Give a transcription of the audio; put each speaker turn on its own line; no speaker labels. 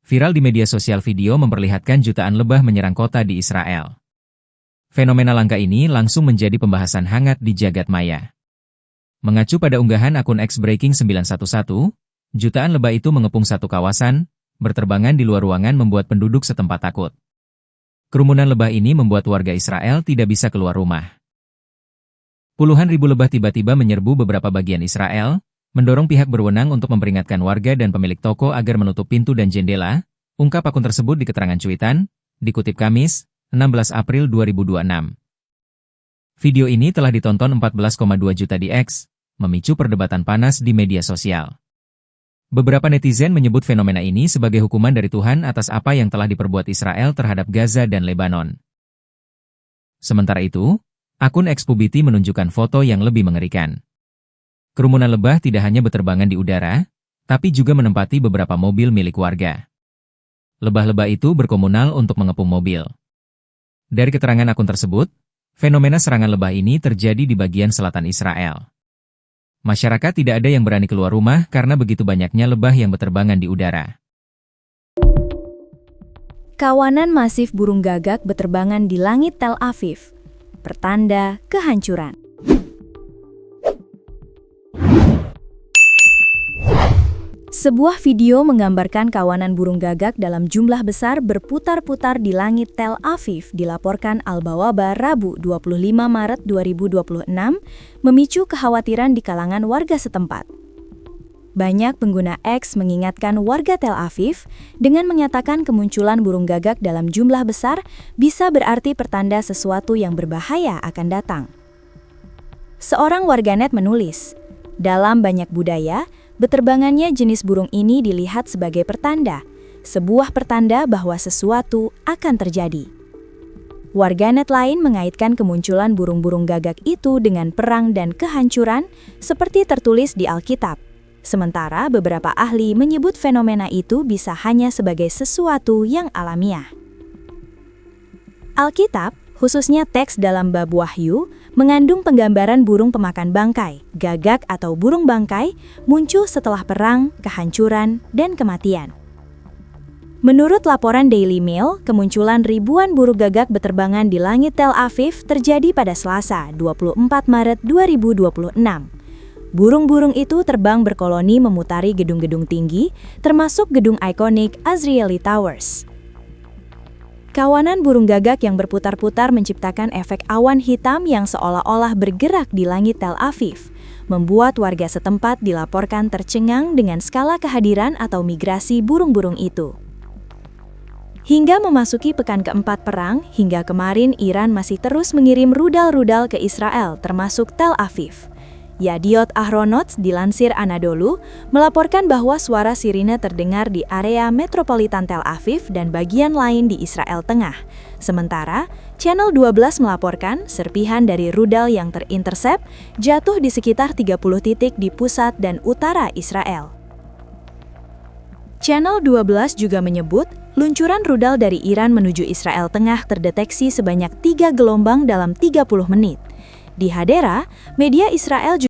Viral di media sosial video memperlihatkan jutaan lebah menyerang kota di Israel. Fenomena langka ini langsung menjadi pembahasan hangat di jagat maya. Mengacu pada unggahan akun X Breaking 911, jutaan lebah itu mengepung satu kawasan, berterbangan di luar ruangan membuat penduduk setempat takut. Kerumunan lebah ini membuat warga Israel tidak bisa keluar rumah. Puluhan ribu lebah tiba-tiba menyerbu beberapa bagian Israel, mendorong pihak berwenang untuk memperingatkan warga dan pemilik toko agar menutup pintu dan jendela, ungkap akun tersebut di keterangan cuitan, dikutip Kamis, 16 April 2026. Video ini telah ditonton 14,2 juta di X, memicu perdebatan panas di media sosial. Beberapa netizen menyebut fenomena ini sebagai hukuman dari Tuhan atas apa yang telah diperbuat Israel terhadap Gaza dan Lebanon. Sementara itu, akun X Pubiti menunjukkan foto yang lebih mengerikan. Kerumunan lebah tidak hanya berterbangan di udara, tapi juga menempati beberapa mobil milik warga. Lebah-lebah itu berkomunal untuk mengepung mobil. Dari keterangan akun tersebut, fenomena serangan lebah ini terjadi di bagian selatan Israel. Masyarakat tidak ada yang berani keluar rumah karena begitu banyaknya lebah yang berterbangan di udara.
Kawanan masif burung gagak berterbangan di langit Tel Aviv, pertanda kehancuran. Sebuah video menggambarkan kawanan burung gagak dalam jumlah besar berputar-putar di langit Tel Aviv dilaporkan Al-Bawaba Rabu 25 Maret 2026, memicu kekhawatiran di kalangan warga setempat. Banyak pengguna X mengingatkan warga Tel Aviv dengan menyatakan kemunculan burung gagak dalam jumlah besar bisa berarti pertanda sesuatu yang berbahaya akan datang. Seorang warganet menulis, dalam banyak budaya, berterbangannya jenis burung ini dilihat sebagai pertanda, sebuah pertanda bahwa sesuatu akan terjadi. Warganet lain mengaitkan kemunculan burung-burung gagak itu dengan perang dan kehancuran, seperti tertulis di Alkitab. Sementara beberapa ahli menyebut fenomena itu bisa hanya sebagai sesuatu yang alamiah. Alkitab, khususnya teks dalam bab Wahyu, mengandung penggambaran burung pemakan bangkai, gagak atau burung bangkai, muncul setelah perang, kehancuran, dan kematian. Menurut laporan Daily Mail, kemunculan ribuan burung gagak berterbangan di langit Tel Aviv terjadi pada Selasa, 24 Maret 2026. Burung-burung itu terbang berkoloni memutari gedung-gedung tinggi, termasuk gedung ikonik Azrieli Towers. Kawanan burung gagak yang berputar-putar menciptakan efek awan hitam yang seolah-olah bergerak di langit Tel Aviv, membuat warga setempat dilaporkan tercengang dengan skala kehadiran atau migrasi burung-burung itu. Hingga memasuki pekan keempat perang, hingga kemarin Iran masih terus mengirim rudal-rudal ke Israel, termasuk Tel Aviv. Yadiot Ahronot dilansir Anadolu melaporkan bahwa suara sirine terdengar di area metropolitan Tel Aviv dan bagian lain di Israel Tengah. Sementara, Channel 12 melaporkan serpihan dari rudal yang terintersep jatuh di sekitar 30 titik di pusat dan utara Israel. Channel 12 juga menyebut luncuran rudal dari Iran menuju Israel Tengah terdeteksi sebanyak 3 gelombang dalam 30 menit. Di Hadera, media Israel juga